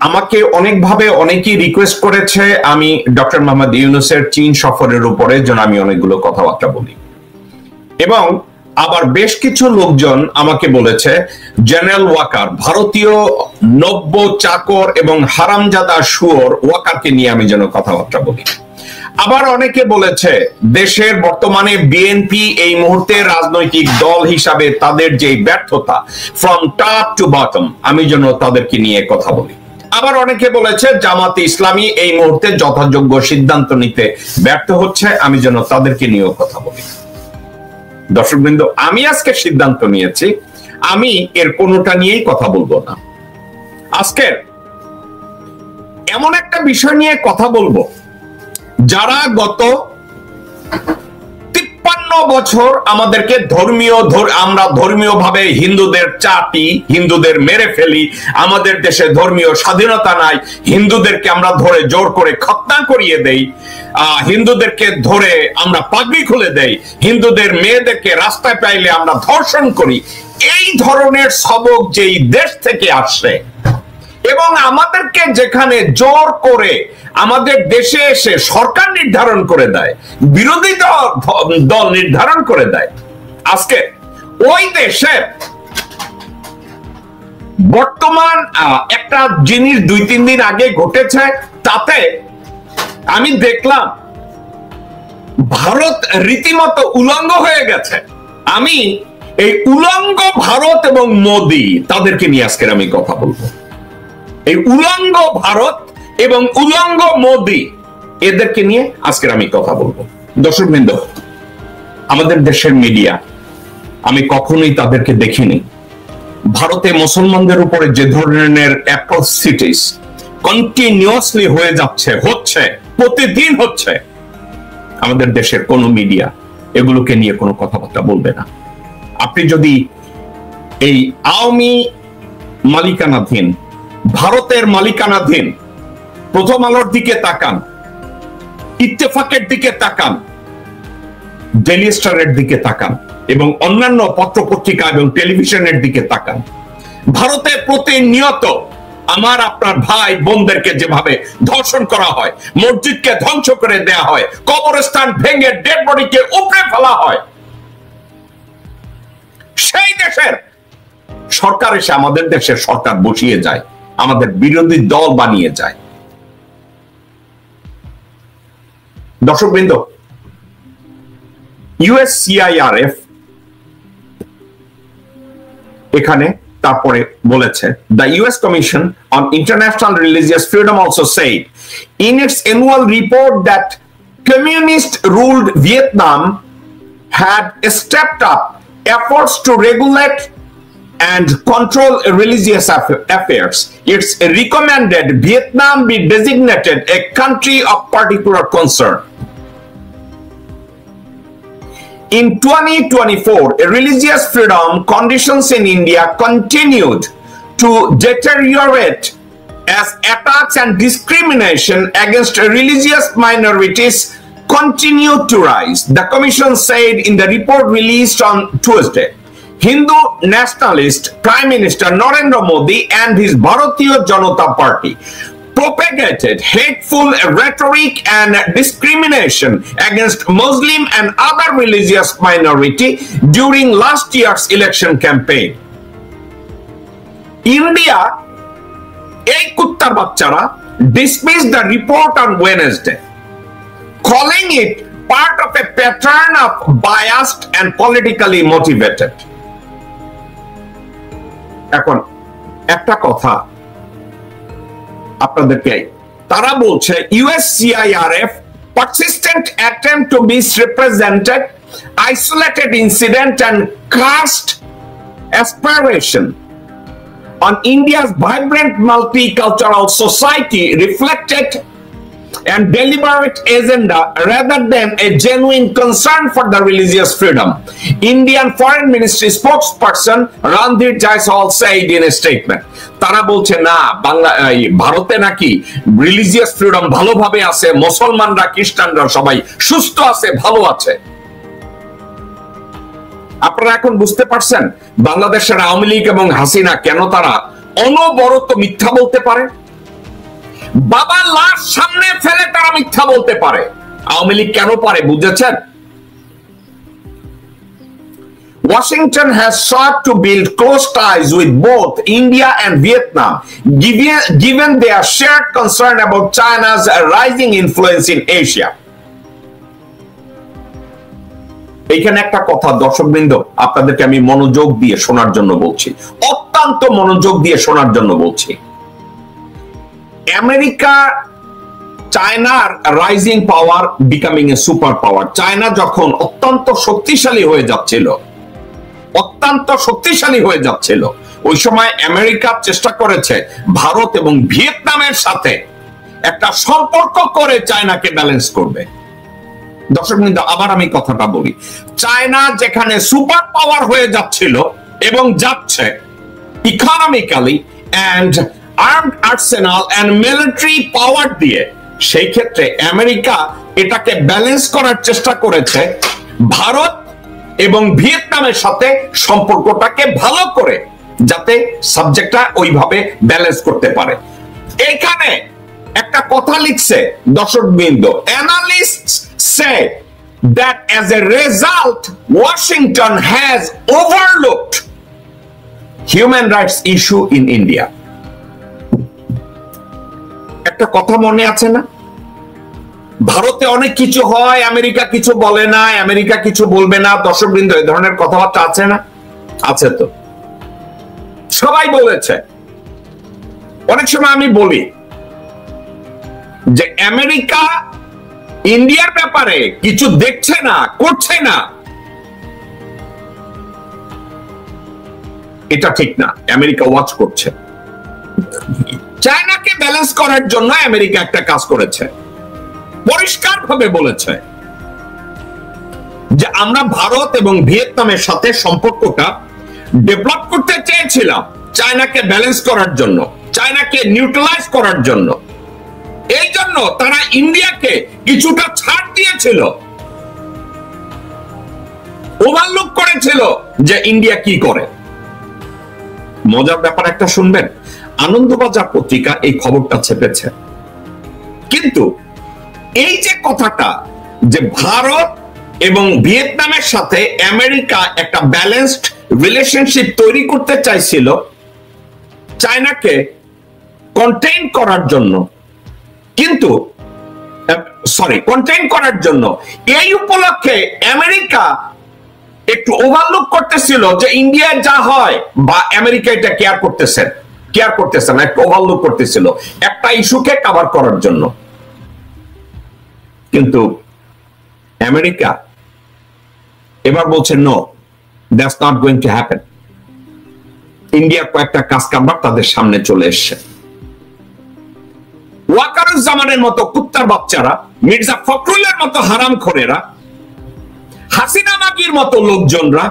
আমাকে অনেকভাবে অনেকেই রিকোয়েস্ট করেছে আমি ডক্টর মোহাম্মদ ইউনূসের চীন সফরের উপরে যেন আমি অনেকগুলো কথাবার্তা বলি, এবং আবার বেশ কিছু লোকজন আমাকে বলেছে জেনারেল ওয়াকার, ভারতীয় নব্য চাকর এবং হারামজাদা শুয়োর ওয়াকারকে নিয়ে আমি যেন কথাবার্তা বলি। আবার অনেকে বলেছে দেশের বর্তমানে বিএনপি এই মুহূর্তে রাজনৈতিক দল হিসাবে তাদের যে ব্যর্থতা ফ্রম টপ টু বটম, আমি যেন তাদেরকে নিয়ে কথা বলি। আবার অনেকে বলেছে জামাতে ইসলামী এই মুহূর্তে যথাযোগ্য সিদ্ধান্ত নিতে ব্যর্থ হচ্ছে, আমি যেন তাদেরকে নিয়েও কথা বলি। দর্শকবৃন্দ, আমি আজকে সিদ্ধান্ত নিয়েছি আমি এর কোনোটা নিয়েই কথা বলবো না। আজকে এমন একটা বিষয় নিয়ে কথা বলবো যারা গত 53 বছর আমাদেরকে আমরা ধর্মীয় ভাবে হিন্দুদের চাটি, হিন্দুদের মেরে ফেলি, আমাদের দেশে ধর্মীয় স্বাধীনতা নাই, হিন্দুদেরকে আমরা ধরে জোর করে খতনা করিয়ে দেই, হিন্দুদেরকে ধরে আমরা পাগড়ি খুলে দেই, হিন্দুদের মেয়েদেরকে রাস্তায় পাইলে আমরা ধর্ষণ করি, এই ধরনের সবক যেই দেশ থেকে আসছে এবং আমাদেরকে যেখানে জোর করে আমাদের দেশে এসে সরকার নির্ধারণ করে দেয়, বিরোধী দল নির্ধারণ করে দেয়, আজকে ওই দেশে বর্তমান একটা জিনিস 2-3 দিন আগে ঘটেছে, তাতে আমি দেখলাম ভারত রীতিমতো উলঙ্গ হয়ে গেছে। আমি এই উলঙ্গ ভারত এবং মোদি তাদেরকে নিয়ে আজকের আমি কথা বলবো। এই উলঙ্গ ভারত এবং উলঙ্গ মোদি এদেরকে নিয়ে আজকের আমি কথা বলবো। দর্শকবৃন্দ, আমাদের দেশের মিডিয়া আমি কখনোই তাদেরকে দেখিনি ভারতে মুসলমানদের উপরে যে ধরনের অ্যাট্রসিটিস কন্টিনিউয়াসলি হয়ে যাচ্ছে, হচ্ছে, প্রতিদিন হচ্ছে, আমাদের দেশের কোন মিডিয়া এগুলোকে নিয়ে কোনো কথাবার্তা বলবে না। আপনি যদি এই আওয়ামী মালিকানাধীন, ভারতের মালিকানাধীন প্রথম আলোর দিকে তাকান, ইত্তেফাকের দিকে তাকান, ডেইলি স্টারের দিকে তাকান এবং অন্যান্য পত্রপত্রিকা এবং টেলিভিশনের দিকে তাকান, ভারতে প্রতিনিয়ত আমার আপনার ভাই বোনদেরকে যেভাবে ধর্ষণ করা হয়, মসজিদকে ধ্বংস করে দেয়া হয়, কবরস্থান ভেঙে ডেড বডিকে উপড়ে ফেলা হয়, সেই দেশের সরকার এসে আমাদের দেশের সরকার বসিয়ে যায়, আমাদের বিরোধী দল বানিয়ে যায়। দর্শকবৃন্দ, USCIRF এখানে তারপরে বলেছে, the US Commission on International Religious Freedom also said in its annual report that communist ruled Vietnam had stepped up efforts to regulate and control religious affairs. It's recommended Vietnam be designated a country of particular concern. In 2024, religious freedom conditions in India continued to deteriorate as attacks and discrimination against religious minorities continued to rise, the Commission said in the report released on Tuesday. Hindu nationalist Prime Minister Narendra Modi and his Bharatiya Janata Party propagated hateful rhetoric and discrimination against Muslim and other religious minority during last year's election campaign. India, এই কুত্তার বাচ্চারা, dismissed the report on Wednesday, calling it part of a pattern of biased and politically motivated. এখন একটা কথা আপনাদেরকে, তারা বলছে USCIRF persistent attempt to misrepresented isolated incident and cast aspiration on India's vibrant multicultural society reflected and deliberate agenda rather than a genuine concern for the religious freedom, Indian Foreign Ministry spokesperson Ranveer Jaiswal said in a statement. তারা বলছে না, ভারতে নাকি religious freedom ভালোভাবে আছে, মুসলমানরা খ্রিস্টানরা সবাই সুস্থ আছে, ভালো আছে। আপনারা এখন বুঝতে পারছেন বাংলাদেশের আওয়ামী লীগ এবং হাসিনা কেন তারা অনবরত মিথ্যা বলতে পারে। বাবার লাশ সামনে ফেলে তারা মিথ্যা বলতে পারে। আওয়ামী লীগ কেন পারে বুঝেছেন? Washington has sought to build close ties with both India and Vietnam, given their shared concern about China's rising influence in Asia. এইখানে একটা কথা দর্শকবৃন্দ আপনাদেরকে আমি মনোযোগ দিয়ে শোনার জন্য বলছি, অত্যন্ত মনোযোগ দিয়ে শোনার জন্য বলছি। আমেরিকা, চায়নার রাইজিং পাওয়ার, বিকামিং এ সুপার পাওয়ার, চায়না যখন অত্যন্ত শক্তিশালী হয়ে যাচ্ছিল, ওই সময় আমেরিকা চেষ্টা করেছে ভারত এবং ভিয়েতনামের সাথে একটা সম্পর্ক করে চায়নাকে ব্যালেন্স করবে। দর্শক বৃন্দ, আবার আমি কথাটা বলি, চায়না যেখানে সুপার পাওয়ার হয়ে যাচ্ছিল এবং যাচ্ছে economically and armed arsenal and military power দিয়ে, সেই ক্ষেত্রে আমেরিকা এটাকে ব্যালেন্স করার চেষ্টা করেছে ভারত এবং ভিয়েতনামের সাথে সম্পর্কটাকে ভালো করে, যাতে সাবজেক্টটা ওইভাবে ব্যালেন্স করতে পারে। এখানে একটা কথা লিখছে দর্শকবৃন্দ, অ্যানালিস্টস say that as a result Washington has overlooked human rights issue in India. একটা কথা মনে আছে না, ভারতে অনেক কিছু হয়, আমেরিকা কিছু বলে না, আমেরিকা কিছু বলবে না। দর্শকবৃন্দ, এই ধরনের কথাবার্তা আছে না? আছে তো, সবাই বলেছে। অনেক সময় আমি বলি যে আমেরিকা ইন্ডিয়ার ব্যাপারে কিছু দেখছে না, করছে না, এটা ঠিক না। আমেরিকা ওয়াচ করছে। চায়নাকে ব্যালেন্স করার জন্য আমেরিকা একটা কাজ করেছে, পরিষ্কারভাবে বলেছে যে আমরা ভারত এবং ভিয়েতনামের সাথে সম্পর্কটা ডেভেলপ করতে চেয়েছিলাম চায়নাকে ব্যালেন্স করার জন্য, চায়নাকে নিউট্রালাইজ করার জন্য। এই জন্য তারা ইন্ডিয়াকে কিছুটা ছাড় দিয়েছিল, ওভারলুক করেছিল যে ইন্ডিয়া কি করে। মজার ব্যাপার একটা শুনবেন, আনন্দবাজার পত্রিকা এই খবরটা ছেপেছে, কিন্তু এই যে কথাটা যে ভারত এবং ভিয়েতনামের সাথে আমেরিকা একটা ব্যালেন্সড রিলেশনশিপ তৈরি করতে চাইছিল চায়নাকে কন্টেইন করার জন্য, কিন্তু কন্টেইন করার জন্য, এই উপলক্ষে আমেরিকা একটু ওভারলুক করতেছিল যে ইন্ডিয়া যা হয় বা আমেরিকা এটা কেয়ার করতেছে না, একটু ওভারলুক করতেছিল একটা ইস্যুকে কভার করার জন্য। কিন্তু আমেরিকা এবার বলছে no, that's not going to happen. ইন্ডিয়ার কয়েকটা কাজ কারবার তাদের সামনে চলে এসছে। ওয়াকারুজ্জামানের মতো কুত্তার বাচ্চারা, মির্জা ফখরুলের মতো হারামখোরেরা, হাসিনা মাগির মতো লোকজনরা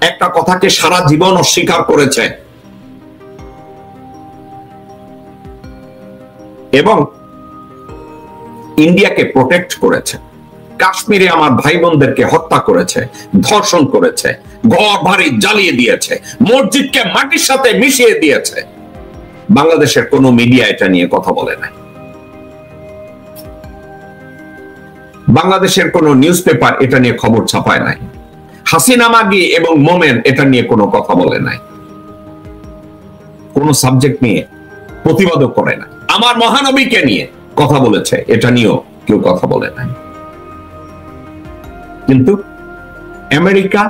একটা কথাকে সারা জীবন অস্বীকার করেছে এবং ইন্ডিয়াকে প্রোটেক্ট করেছে। কাশ্মীরে আমার ভাই বোনদেরকে হত্যা করেছে, ধর্ষণ করেছে, ঘর বাড়ি জ্বালিয়ে দিয়েছে, মসজিদকে মাটির সাথে মিশিয়ে দিয়েছে। বাংলাদেশের কোন মিডিয়া এটা নিয়ে কথা বলে নাই, বাংলাদেশের কোন নিউজ পেপার এটা নিয়ে খবর ছাপায় নাই, হাসিনা মাগি এবং মোমেন এটা নিয়ে কোনো কথা বলে নাই, কোন সাবজেক্ট নিয়ে প্রতিবাদও করে না। আমার মহানবীকে নিয়ে কথা বলেছে, এটা নিয়েও কেউ কথা বলে নাই। কিন্তু আমেরিকা,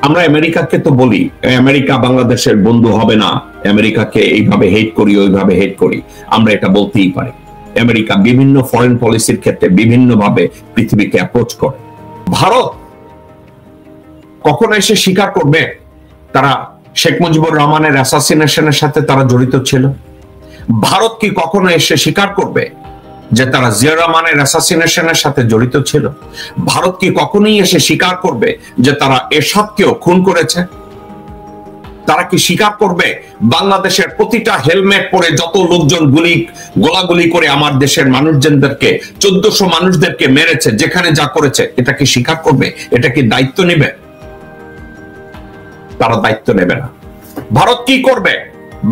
আমরা আমেরিকাকে তো বলি আমেরিকা বাংলাদেশের বন্ধু হবে না, আমেরিকাকে এইভাবে হেট করি, ওইভাবে হেট করি, আমরা এটা বলতেই পারি। আমেরিকা বিভিন্ন ফরেন পলিসির ক্ষেত্রে বিভিন্ন ভাবে পৃথিবীকে অ্যাপ্রোচ করে। ভারত কখনো এসে স্বীকার করবে তারা শেখ মুজিবুর রহমানের অ্যাসাসিনেশনের সাথে তারা জড়িত ছিল? ভারত কি কখনো এসে স্বীকার করবে যে তারা জিয়া রহমানের অ্যাসাসিনেশনের সাথে জড়িত ছিল? ভারত কি কখনোই এসে স্বীকার করবে যে তারা এরশাদকেও খুন করেছে? তারা কি স্বীকার করবে বাংলাদেশের প্রতিটা হেলমেট পরে যত লোকজন গোলাগুলি করে আমার দেশের মানুষজনদেরকে, 1400 মানুষদেরকে মেরেছে, যেখানে যা করেছে, এটা কি স্বীকার করবে? এটা কি দায়িত্ব নেবে? তারা দায়িত্ব নেবে না। ভারত কি করবে?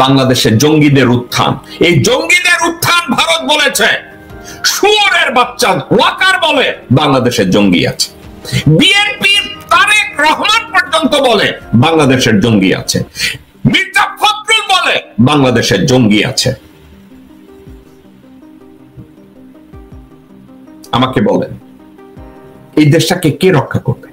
বাংলাদেশে জঙ্গিদের উত্থান। এই জঙ্গিদের উত্থান ভারত বলেছে, শুয়োরের বাচ্চা ওয়াকার বলে বাংলাদেশের জঙ্গি আছে, বিএনপির তারেক রহমান পর্যন্ত বলে বাংলাদেশের জঙ্গি আছে, মির্জা ফখরুল বলে বাংলাদেশের জঙ্গি আছে। আমাকে বলেন, এই দেশটাকে কে রক্ষা করবে?